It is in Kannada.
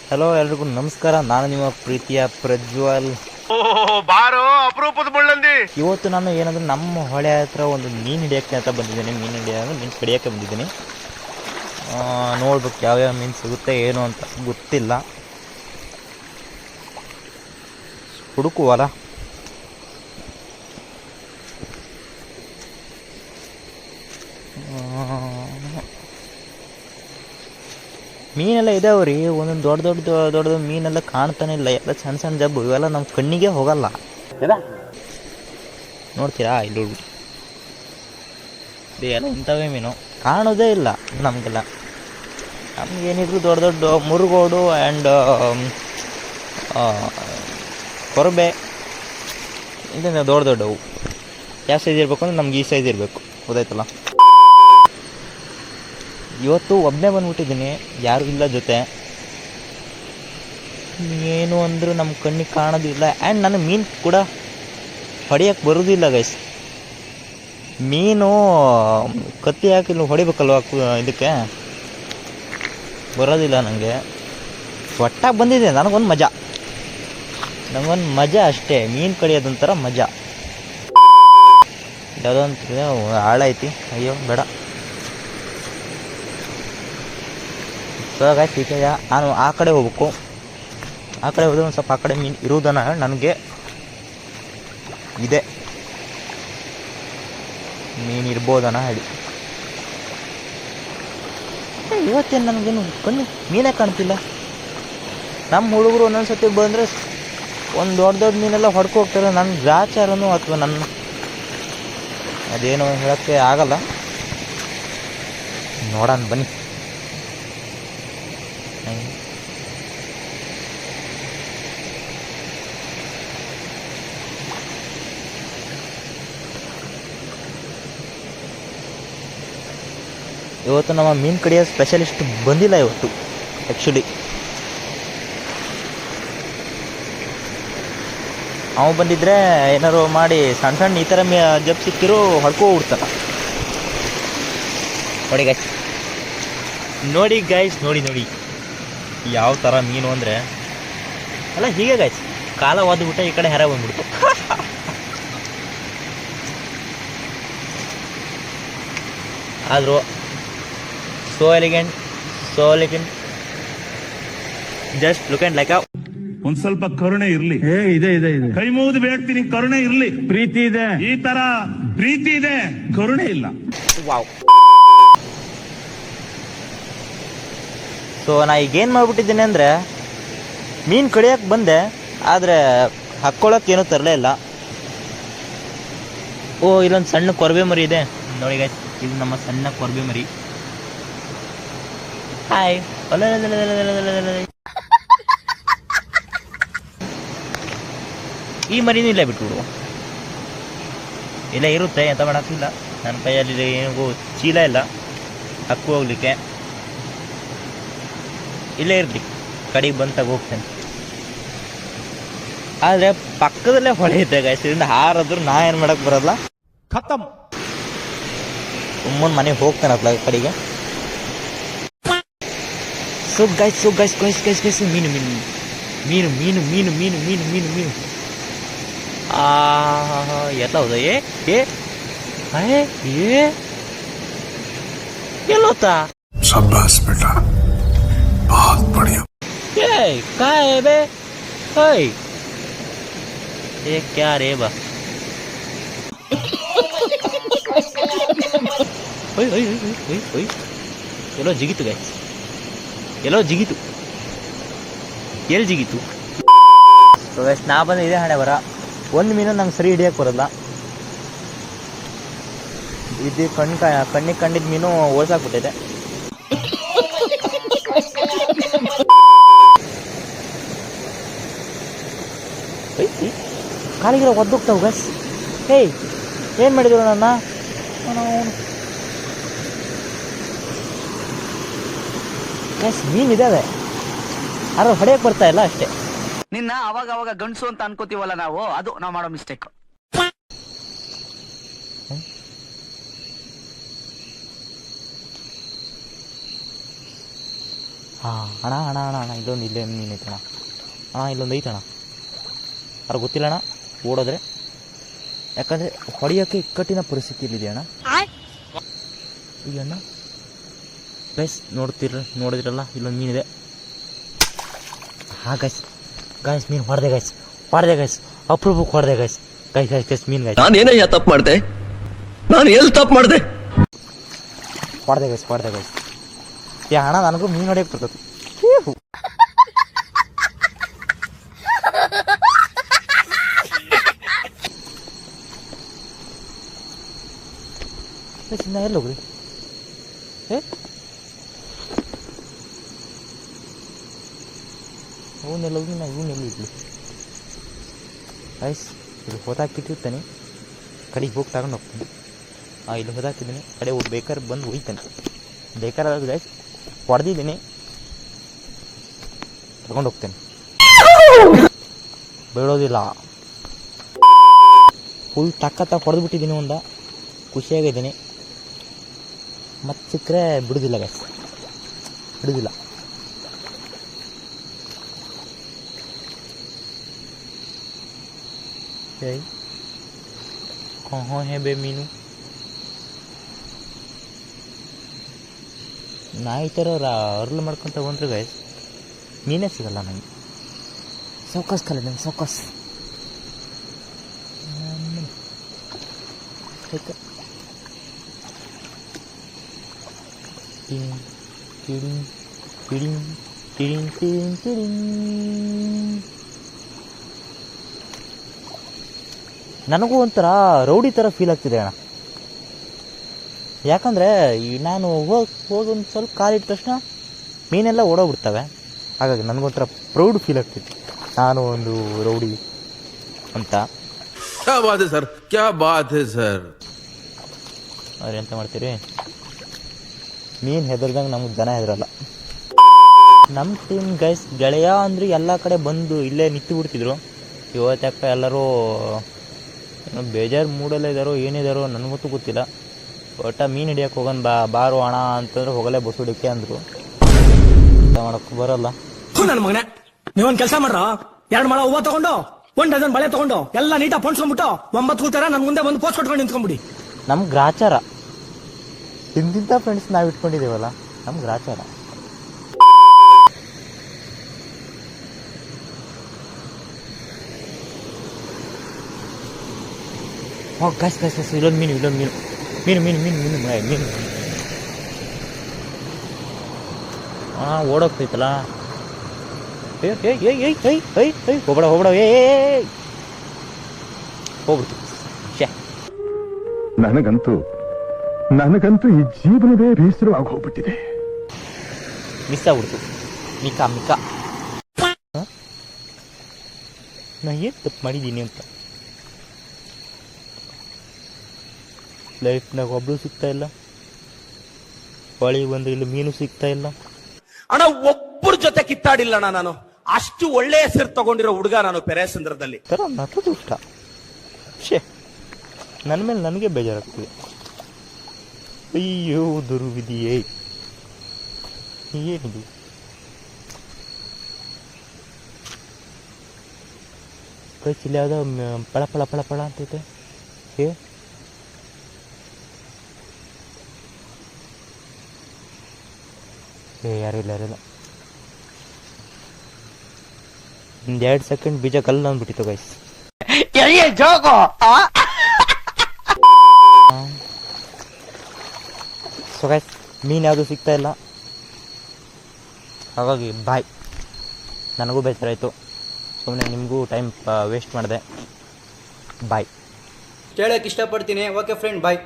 ಹಲೋ ಎಲ್ರಿಗೂ ನಮಸ್ಕಾರ. ನಾನು ನಿಮ್ಮ ಪ್ರೀತಿಯ ಪ್ರಜ್ವಲ್. ಬಾರೋ ಅಪರೂಪದ ಮುಳ್ಳಂದಿ. ಇವತ್ತು ನಾನು ಏನಂದ್ರೆ ನಮ್ಮ ಹೊಳೆ ಹತ್ರ ಒಂದು ಮೀನು ಹಿಡಿಯೋಕ್ಕೆ ಅಂತ ಬಂದಿದ್ದೀನಿ. ಮೀನು ಕಡಿಯೋಕ್ಕೆ ಬಂದಿದ್ದೀನಿ. ನೋಡ್ಬೇಕು ಯಾವ್ಯಾವ ಮೀನು ಸಿಗುತ್ತೆ ಏನು ಅಂತ ಗೊತ್ತಿಲ್ಲ, ಹುಡುಕುವಲ್ಲ. ಮೀನೆಲ್ಲ ಇದಾವೆ ರೀ, ಒಂದೊಂದು ದೊಡ್ಡ ಮೀನೆಲ್ಲ ಕಾಣ್ತಾನೆ ಇಲ್ಲ. ಎಲ್ಲ ಸಣ್ಣ ಸಣ್ಣ ಜಬ್ಬು, ಇವೆಲ್ಲ ನಮ್ಮ ಕಣ್ಣಿಗೆ ಹೋಗಲ್ಲ. ನೋಡ್ತೀರಾ ಇಲ್ಲಿ ಎಲ್ಲ ಇಂಥವೇ ಮೀನು ಕಾಣೋದೇ ಇಲ್ಲ ನಮಗೆಲ್ಲ. ನಮಗೇನಿದ್ರು ದೊಡ್ಡ ಮುರುಗೋಡು ಆ್ಯಂಡ್ ಕೊರಬೆ ಇಂಥ ದೊಡ್ಡವು. ಯಾವ ಸೈಜ್ ಇರಬೇಕು ಅಂದ್ರೆ ನಮ್ಗೆ ಈ ಸೈಜ್ ಇರಬೇಕು, ಗೊತ್ತಾಯ್ತಲ್ಲ. ಇವತ್ತು ಒಬ್ಬನೇ ಬಂದ್ಬಿಟ್ಟಿದ್ದೀನಿ, ಯಾರೂ ಇಲ್ಲ ಜೊತೆ. ಏನು ಅಂದರೂ ನಮ್ಮ ಕಣ್ಣಿಗೆ ಕಾಣೋದಿಲ್ಲ. ಆ್ಯಂಡ್ ನನಗೆ ಮೀನು ಕೂಡ ಹೊಡೆಯೋಕ್ಕೆ ಬರೋದಿಲ್ಲ ಗೈಸ್. ಮೀನು ಕತ್ತಿ ಹಾಕಿ ಹೊಡಿಬೇಕಲ್ವ, ಇದಕ್ಕೆ ಬರೋದಿಲ್ಲ ನನಗೆ. ಒಟ್ಟಾಗಿ ಬಂದಿದೆ, ನನಗೊಂದು ಮಜಾ ಅಷ್ಟೇ. ಮೀನು ಕಡಿಯೋದೊಂಥರ ಮಜಾ. ಯಾವುದೋ ಒಂದು ಹಾಳೈತಿ, ಅಯ್ಯೋ ಬೇಡ. ಸೊ ಗೈಸ್, ಈಗ ನಾನು ಆ ಕಡೆ ಹೋಗ್ಬೇಕು. ಆ ಕಡೆ ಹೋದ್ರೆ ಒಂದು ಸ್ವಲ್ಪ ಆ ಕಡೆ ಮೀನು ಇರುವುದನ್ನು ನನಗೆ ಇದೆ, ಮೀನು ಇರ್ಬೋದನ್ನ ಹೇಳಿ. ಇವತ್ತೇನು ನನಗೇನು ಕಣ್ಣು ಮೀನೇ ಕಾಣ್ತಿಲ್ಲ. ನಮ್ಮ ಹುಡುಗರು ಒಂದೊಂದು ಸತಿ ಬಂದರೆ ಒಂದು ದೊಡ್ಡ ಮೀನೆಲ್ಲ ಹೊಡ್ಕೊ ಹೋಗ್ತಾರೆ. ನನ್ನ ಗ್ರಾಚಾರನೂ ಅಥವಾ ನನ್ನ ಅದೇನು ಹೇಳೋಕ್ಕೆ ಆಗಲ್ಲ. ನೋಡೋಣ ಬನ್ನಿ. ಇವತ್ತು ನಮ್ಮ ಮೀನು ಕಡಿಯೋ ಸ್ಪೆಷಲಿಸ್ಟ್ ಬಂದಿಲ್ಲ ಇವತ್ತು ಆ್ಯಕ್ಚುಲಿ. ಅವ ಬಂದಿದ್ರೆ ಏನಾರು ಮಾಡಿ ಸಣ್ಣ ಈ ಥರ ಜಬ್ ಸಿಕ್ಕಿರೋ ಹೊಡ್ಕೋ ಬಿಡ್ತಾನೆ. ನೋಡಿ ಗೈಸ್, ನೋಡಿ ಯಾವ ಥರ ಮೀನು ಅಂದರೆ ಅಲ್ಲ ಹೀಗೆ ಗೈಸ್, ಕಾಲ ಒದ್ಬಿಟ್ಟೆ ಈ ಕಡೆ ಹೆರ ಬಂದ್ಬಿಡ್ತು. ಆದರೂ so elegant, just look at like a ಒಂದ್ ಸ್ವಲ್ಪ ಕರುಣೆ ಇರ್ಲಿ. ಇದೆ ಕೈ ಮುಗಿದು ಬೇಡ್ತೀನಿ, ಕರುಣೆ ಇರ್ಲಿ. ಪ್ರೀತಿ ಇದೆ, ಈ ತರ ಪ್ರೀತಿ ಇದೆ, ಕರುಣೆ ಇಲ್ಲ. ವಾವ್. ಸೊ ನಾ ಈಗೇನು ಮಾಡ್ಬಿಟ್ಟಿದ್ದೀನಿ ಅಂದರೆ, ಮೀನು ಕಡಿಯೋಕ್ಕೆ ಬಂದೆ, ಆದರೆ ಹಾಕ್ಕೊಳ್ಳೋಕೆ ಏನೂ ತರಲೇ ಇಲ್ಲ. ಇಲ್ಲೊಂದು ಸಣ್ಣ ಕೊರಬೆ ಮರಿ ಇದೆ ನೋಡಿ ಗೈಸ್, ಇದು ನಮ್ಮ ಸಣ್ಣ ಕೊರಬೆ ಮರಿ. ಹಾಯ್. ಈ ಮರಿನೂ ಇಲ್ಲ ಬಿಟ್ಬಿಡು, ಇಲ್ಲ ಇರುತ್ತೆ, ಎಂತ ಮಾಡೋಕ್ಕಿಲ್ಲ. ನನ್ನ ಕೈಯಲ್ಲಿ ಏನಿಗೂ ಚೀಲ ಇಲ್ಲ ಹಕ್ಕು ಹೋಗ್ಲಿಕ್ಕೆ. ಇಲ್ಲೇ ಇರಲಿ, ಕಡೆಗೆ ಬಂತಾಗ ಹೋಗ್ತೇನೆ. ಆದರೆ ಪಕ್ಕದಲ್ಲೇ ಹೊಳೆ ಇದೆ ಗೈಸ್, ಇದರಿಂದ ಹಾರಾದ್ರೂ ನಾ ಏನು ಮಾಡೋಕ್ಕೆ ಬರಲ್ಲ. ಖತಮ್. ಸುಮ್ಮನೆ ಮನೆಗೆ ಹೋಗ್ತಾನೆ ಅತ್ಲ ಕಡೆಗೆ. ಸೊ ಗೈಸ್ ಮೀನು ಎಲ್ಲ ಹೌದಾ? ಎಲ್ಲೋತಾ? शाबाश बेटा, बहुत बढ़िया। क्या है बे? ये क्या रे बा? ಎಲ್ಲೋ ಜಿಗಿತು ಗೈಸ್, ಎಲ್ಲಿ ಜಿಗಿತು. ಸೊ ಗೈಸ್, ನಾ ಬಂದು ಇದೇ ಹಣೆ ಬರ. ಒಂದು ಮೀನು ನಂಗೆ ಸರಿ ಹಿಡಿಯೋಕೆ ಬರಲ್ಲ. ಇದು ಕಣ್ಣಿಗೆ ಕಂಡಿದ್ದ ಮೀನು ಓಡ್ಸಾಕ್ಬಿಟ್ಟಿದೆ. ಕಾಲಿಗಿರೋ ಒದ್ದೋಗ್ತಾವ ಗೈಸ್. ಏನು ಮಾಡಿದ್ರು ನನ್ನ ಗೈಸ್? ಮೀನಿದ್ದಾವೆ, ಆದ್ರೆ ಹೊಡೆಯಕ್ಕೆ ಬರ್ತಾ ಇಲ್ಲ ಅಷ್ಟೇ. ನಿನ್ನ ಅವಾಗ ಗಂಡಸು ಅಂತ ಅನ್ಕೋತೀವಲ್ಲ ನಾವು, ಅದು ನಾವು ಮಾಡೋ ಮಿಸ್ಟೇಕ್. ಹಾಂ ಅಣ್ಣ ಅಣ್ಣ ಅಣ್ಣ ಅಣ್ಣ ಇಲ್ಲೊಂದು ಇಲ್ಲೇ ಮೀನು ಐತಣ್ಣ. ಅಣ್ಣ ಇಲ್ಲೊಂದು ಐತಣ್ಣ. ಅವ್ರು ಗೊತ್ತಿಲ್ಲ ಅಣ್ಣ ಓಡೋದ್ರೆ, ಯಾಕಂದರೆ ಹೊಡೆಯೋಕ್ಕೆ ಇಕ್ಕಟ್ಟಿನ ಪರಿಸ್ಥಿತಿಯಲ್ಲಿದೆ ಅಣ್ಣ. ಈಗ ಅಣ್ಣ ಗೈಸ್ ನೋಡಿದ್ರಲ್ಲ ಇಲ್ಲೊಂದು ಮೀನಿದೆ. ಹಾಂ ಗೈಸ್ ಮೀನು ಹೊಡೆದೆ ಗೈಸ್ ಅಪ್ರೂಪಕ್ಕೆ ಹೊಡೆದೆ ಗೈಸ್ ಮೀನು ಗೈಸ್. ನಾನೇನಯ್ಯ ತಪ್ಪು ಮಾಡಿದೆ? ನಾನು ಎಲ್ಲಿ ತಪ್ಪು ಮಾಡಿದೆ? ಹೊಡೆದೆ ಗೈಸ್. ಯಾ ಅಣ್ಣ ನನಗೂ ಮೀನು ಹೊಡೆಯಕ್ಕೆ ಬರ್ತದೆ. ನಾ ಎಲ್ಲಿ ಹೋಗ್ರಿ ಅವನ್ನೆಲ್ಲ ಹೋಗಿ ನಾ ಇವನ್ನೆಲ್ಲ ಇಡ್ಲಿ ಗೈಸ್. ಇದು ಹೋದಾಕಿಟ್ಟಿರ್ತಾನೆ, ಕಡೆಗೆ ಹೋಗಿ ತಗೊಂಡು ಹೋಗ್ತಾನೆ. ಇಲ್ಲಿ ಹೋದಾಕಿದ್ದೀನಿ, ಕಡೆ ಬೇಕಾದ್ರೆ ಬಂದು ಒಯ್ತಾನೆ. ಬೇಕಾದ್ರೆ ಗೈಸ್ ಹೊಡೆದಿದ್ದೀನಿ, ತಗೊಂಡು ಹೋಗ್ತೇನೆ, ಬೇಡೋದಿಲ್ಲ. ಫುಲ್ ತಕ್ಕತ್ತ ಹೊಡೆದ್ಬಿಟ್ಟಿದ್ದೀನಿ, ಒಂದ ಖುಷಿಯಾಗಿದ್ದೀನಿ. ಮತ್ತೆ ಸಿಕ್ಕರೆ ಬಿಡೋದಿಲ್ಲ ಗೈಸ್, ಬಿಡೋದಿಲ್ಲ. ಕहाँ है बे मीनू? ನಾ ಈ ಥರ ಅರ್ಲ್ ಮಾಡ್ಕೊತ ಬಂದ್ರೆ ಗೈಸ್ ಮೀನೇ ಸಿಗಲ್ಲ ನನಗೆ. ಸೌಕಾಸ್ ಕಲ ನಂಗೆ ಸೌಕಾಸ್. ನನಗೂ ಒಂಥರ ರೌಡಿ ಥರ ಫೀಲ್ ಆಗ್ತಿದೆ ಅಣ್ಣ. ಯಾಕಂದರೆ ನಾನು ಹೋಗಿ ಒಂದು ಸ್ವಲ್ಪ ಕಾಲಿಟ್ಟ ತಕ್ಷಣ ಮೀನೆಲ್ಲ ಓಡೋಗ್ಬಿಡ್ತವೆ. ಹಾಗಾಗಿ ನನಗೊಂಥರ ಪ್ರೌಡ್ ಫೀಲ್ ಆಗ್ತಿದೆ, ನಾನು ಒಂದು ರೌಡಿ ಅಂತ. क्या बात है सर, क्या बात है सर. ಅವ್ರು ಎಂತ ಮಾಡ್ತೀರಿ, ಮೀನು ಹೆದರ್ದಂಗೆ ನಮಗೆ ಜನ ಹೆದರಲ್ಲ. ನಮ್ಮ ಟೀಮ್ ಗೈಸ್ ಗೆಳೆಯ ಅಂದ್ರೆ ಎಲ್ಲ ಕಡೆ ಬಂದು ಇಲ್ಲೇ ನಿಂತು ಬಿಡ್ತಿದ್ರು. ಇವತ್ತಪ್ಪ ಎಲ್ಲರೂ ಬೇಜಾರು ಮೂಡಲ್ಲೇ ಇದ್ದಾರೋ ಏನಿದಾರೋ ನನಗೊತ್ತು ಗೊತ್ತಿಲ್ಲ. ಒಟ್ಟ ಮೀನು ಹಿಡಿಯೋಕೆ ಹೋಗೋಣ ಬಾರೋ ಅಣ್ಣ ಅಂತಂದ್ರೆ ಹೋಗಲೇ ಬಸ್ ಹಿಡಿಕೆ ಅಂದರು. ಅಂತ ಮಾಡೋಕ್ಕೆ ಬರಲ್ಲ. ನನ್ನ ಮಗನೇ, ನೀವೊಂದು ಕೆಲಸ ಮಾಡ್ರ, 2 ಮೊಳ ಹೂವು ತಗೊಂಡು 1 ಡಜನ್ ಬಳೆ ತಗೊಂಡು ಎಲ್ಲ ನೀಟಾಗಿ ಪೊಣ್ಸ್ಕೊಂಡ್ಬಿಟ್ಟು 9 ಕೂತಾರ ನನ್ನ ಮುಂದೆ ಬಂದು ಪೋಸ್ಟ್ ಕೊಟ್ಕೊಂಡು ನಿಂತ್ಕೊಂಡ್ಬಿಡಿ. ನಮ್ಗೆ ಗ್ರಾಚಾರ, ಇಂತಿಂಥ ಫ್ರೆಂಡ್ಸ್ ನಾವು ಇಟ್ಕೊಂಡಿದ್ದೀವಲ್ಲ, ನಮ್ಗೆ ಗ್ರಾಚಾರ. ಗೈಸ್ ಇಲ್ಲೊಂದು ಮೀನು ಹಾಂ ಓಡೋಗ್ತೈತಲ್ಲ. ಹೋಗ್ಬೇಡ ಹೋಗ್ಬಿಡ್ತು. ನನಗಂತೂ ಈ ಜೀವನವೇ ಬೇಸರವಾಗಿ ಹೋಗ್ಬಿಟ್ಟಿದೆ. ಮಿಸ್ ಆಗ್ಬಿಡ್ತು. ಮಿಕ್ಕ ನಾ ಏನು ತಪ್ಪು ಮಾಡಿದ್ದೀನಿ ಅಂತ. ಲೈಫ್ನಾಗ ಒಬ್ಳು ಸಿಗ್ತಾ ಇಲ್ಲ, ಹೊಳಿ ಬಂದು ಇಲ್ಲಿ ಮೀನು ಸಿಗ್ತಾ ಇಲ್ಲ. ಅಣ್ಣ ಒಬ್ಬರ ಜೊತೆ ಕಿತ್ತಾಡಿಲ್ಲ ಅಣ್ಣ ನಾನು. ಅಷ್ಟು ಒಳ್ಳೆಯ ಹೆಸರು ತಗೊಂಡಿರೋ ಹುಡುಗ ನಾನು ಪೆರೇಸಂದ್ರದಲ್ಲಿ. ನನ್ನದು ಇಷ್ಟ. ನನ್ನ ಮೇಲೆ ನನಗೆ ಬೇಜಾರಾಗ್ತದೆ. ಅಯ್ಯೋ ದುರ್ವಿಧಿಯೇ, ಏನಿದು? ಕೈ ಚಿಲ್ಲಿ ಯಾವುದೋ ಪಳ ಅಂತೈತೆ. ಯಾರಿಲ್ಲ. ಒಂದು 2 ಸೆಕೆಂಡ್ ಬೀಜ ಕಲ್ಲು ಅಂದ್ಬಿಟ್ಟಿತ್ತು ಗೈಸ್. ಸೊ ಗೈಸ್ ಮೀನು ಯಾವುದು ಸಿಗ್ತಾ ಇಲ್ಲ, ಹಾಗಾಗಿ ಬಾಯ್. ನನಗೂ ಬೇಜಾರಾಯಿತು, ಸುಮ್ಮನೆ ನಿಮಗೂ ಟೈಮ್ ವೇಸ್ಟ್ ಮಾಡಿದೆ. ಬಾಯ್. ಕೇಳಕ್ಕೆ ಇಷ್ಟಪಡ್ತೀನಿ. ಓಕೆ ಫ್ರೆಂಡ್, ಬಾಯ್.